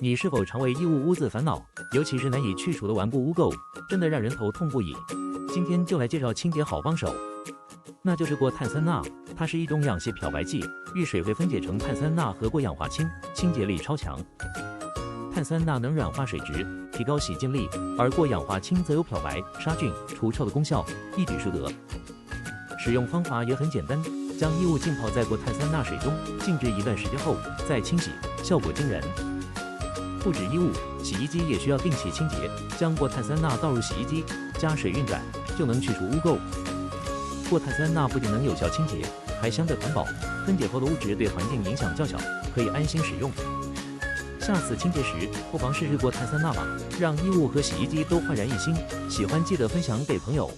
你是否常为异物污渍烦恼？尤其是难以去除的顽固污垢，真的让人头痛不已。今天就来介绍清洁好帮手，那就是过碳酸钠。它是一种氧系漂白剂，遇水会分解成碳酸钠和过氧化氢，清洁力超强。碳酸钠能软化水质，提高洗净力，而过氧化氢则有漂白、杀菌、除臭的功效，一举数得。使用方法也很简单，将衣物浸泡在过碳酸钠水中，静置一段时间后再清洗，效果惊人。不止衣物，洗衣机也需要定期清洁，将过碳酸钠倒入洗衣机，加水运转，就能去除污垢。过碳酸钠不仅能有效清洁，还相对环保，分解后的物质对环境影响较小，可以安心使用。下次清洁时，不妨试试过碳酸钠吧，让衣物和洗衣机都焕然一新。喜欢记得分享给朋友。